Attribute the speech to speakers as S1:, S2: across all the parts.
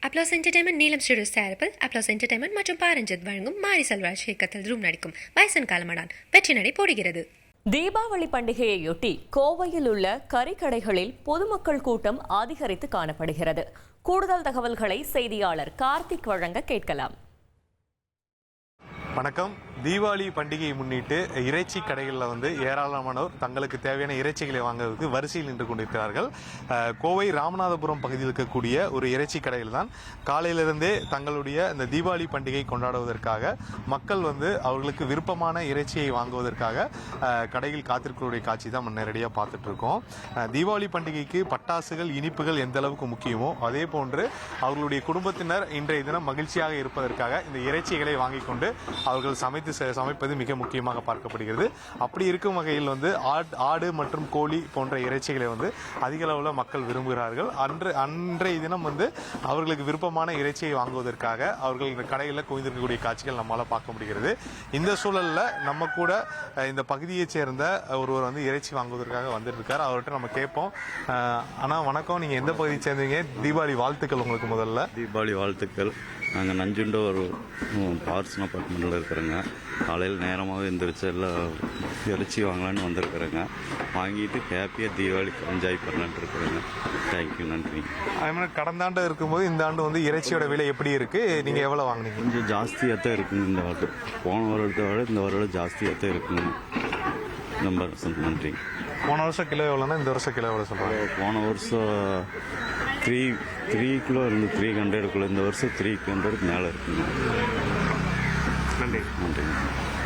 S1: Applause entertainment நீலம் studios தயாரிப்பில் applause entertainment மற்றும் பாரஞ்சித் வழங்கும் மாரி செல்வராஜ் இயக்கத்தில் ரூம் நடிக்கும் வயசன் காலமடான் வெற்றி நடை போடுகிறது.
S2: தீபாவளி பண்டிகையையொட்டி கோவையில் உள்ள கறிக்கடைகளில் பொதுமக்கள் கூட்டம் அதிகரித்து காணப்படுகிறது. கூடுதல் தகவல்களை செய்தியாளர் கார்த்திக் வழங்க கேட்கலாம்.
S3: வணக்கம். தீபாவளி பண்டிகையை முன்னிட்டு இறைச்சி கடைகளில் ஏராளமானோர் தங்களுக்கு தேவையான இறைச்சிகளை வாங்குவதற்கு வரிசையில் நின்று கொண்டிருக்கிறார்கள். கோவை ராமநாதபுரம் பகுதியில் இருக்கக்கூடிய ஒரு இறைச்சி கடையில் தான் காலையிலிருந்தே தங்களுடைய இந்த தீபாவளி பண்டிகை கொண்டாடுவதற்காக மக்கள் அவர்களுக்கு விருப்பமான இறைச்சியை வாங்குவதற்காக கடையில் காத்திருக்கக்கூடிய காட்சி தான் நேரடியாக பார்த்துட்டு இருக்கோம். தீபாவளி பண்டிகைக்கு பட்டாசுகள் இனிப்புகள் எந்த அளவுக்கு முக்கியமோ அதே போன்று அவர்களுடைய குடும்பத்தினர் இன்றைய தினம் மகிழ்ச்சியாக இருப்பதற்காக இந்த இறைச்சிகளை வாங்கி கொண்டு அவர்கள் சமைப்பது மிக முக்கியமாக பார்க்கப்படுகிறது. அப்படி இருக்கும் வகையில் ஆடு மற்றும் கோழி போன்ற இறைச்சிகளை அதிக அளவில் மக்கள் விரும்புகிறார்கள். அன்றைய தினம் அவர்களுக்கு விருப்பமான இறைச்சியை வாங்குவதற்காக அவர்கள் இந்த கடைகளில் குவிந்திருக்கக்கூடிய காட்சிகள் நம்மளால் பார்க்க முடிகிறது. இந்த சூழலில் நம்ம கூட இந்த பகுதியைச் சேர்ந்த ஒருவர் இறைச்சி வாங்குவதற்காக வந்துட்டு இருக்கார். அவர்கிட்ட நம்ம கேட்போம். ஆனால் வணக்கம், நீங்கள் எந்த பகுதியை சேர்ந்தீங்க? தீபாவளி வாழ்த்துக்கள் உங்களுக்கு. முதல்ல
S4: தீபாவளி வாழ்த்துக்கள். நாங்கள் நஞ்சுண்ட ஒரு பார்சன் அப்பார்ட்மெண்ட்டில் இருக்கிறோங்க. காலையில் நேரமாக எழுந்திரிச்சு எல்லாம் இறைச்சி வாங்கலான்னு வந்திருக்கிறேங்க. வாங்கிட்டு ஹாப்பியாக தீபாவளி என்ஜாய் பண்ணலான்ட்டு இருக்கிறேங்க. தேங்க்யூ, நன்றி.
S3: அதுமாதிரி கடந்த ஆண்டு இருக்கும்போது இந்த ஆண்டு இறைச்சியோட விலை எப்படி இருக்குது? நீங்கள் எவ்வளோ வாங்கினீங்க?
S4: கொஞ்சம் ஜாஸ்தியாக தான் இருக்குங்க இந்த வருடம். போன வருடத்தை விட இந்த வருடம் ஜாஸ்தியாக தான் இருக்குங்க. ரொம்ப நன்றி.
S3: போன வருஷம் கிலோ எவ்வளோனா இந்த வருஷம் கிலோ எவ்வளோ சொல்கிறாங்க?
S4: போன வருஷம் 3 கிலோ இருந்து 300 இந்த வருஷம் 300 மேலே இருக்குங்க.
S3: நன்றி.
S4: நன்றி.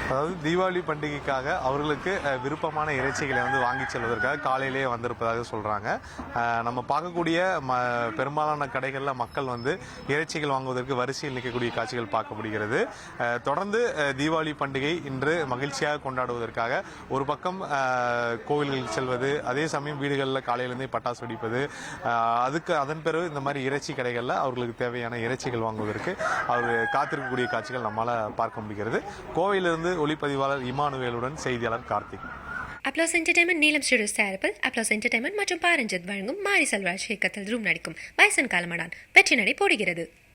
S3: அதாவது தீபாவளி பண்டிகைக்காக அவர்களுக்கு விருப்பமான இறைச்சிகளை வாங்கி செல்வதற்காக காலையிலேயே வந்திருப்பதாக சொல்கிறாங்க. நம்ம பார்க்கக்கூடிய பெரும்பாலான கடைகளில் மக்கள் இறைச்சிகள் வாங்குவதற்கு வரிசையில் நிற்கக்கூடிய காட்சிகள் பார்க்க முடிகிறது. தொடர்ந்து தீபாவளி பண்டிகை இன்று மகிழ்ச்சியாக கொண்டாடுவதற்காக ஒரு பக்கம் கோவில்களுக்கு செல்வது, அதே சமயம் வீடுகளில் காலையிலேருந்தே பட்டாசு வெடிப்பது, அதன் பிறகு இந்த மாதிரி இறைச்சி கடைகளில் அவர்களுக்கு தேவையான இறைச்சிகள் வாங்குவதற்கு அவர் காத்திருக்கக்கூடிய காட்சிகள் நம்மளால் பார்க்க முடிகிறது. கோவையிலிருந்து ஒளிப்பதிவாளர் இமானுவேலுடன் செய்தியாளர் கார்த்திக்.
S1: அப்ளாஸ் என்டர்டைன்மெண்ட் நீலம் ஸ்டுடியோஸ் தயாரிப்பில் அப்ளாஸ் என்டர்டைன்மெண்ட் மற்றும் பாரஞ்சித் வழங்கும் மாரி செல்வராஜ் இயக்கத்தில் ரூம் நடிக்கும் வயசன் காலமடான் வெற்றி நடை போடுகிறது.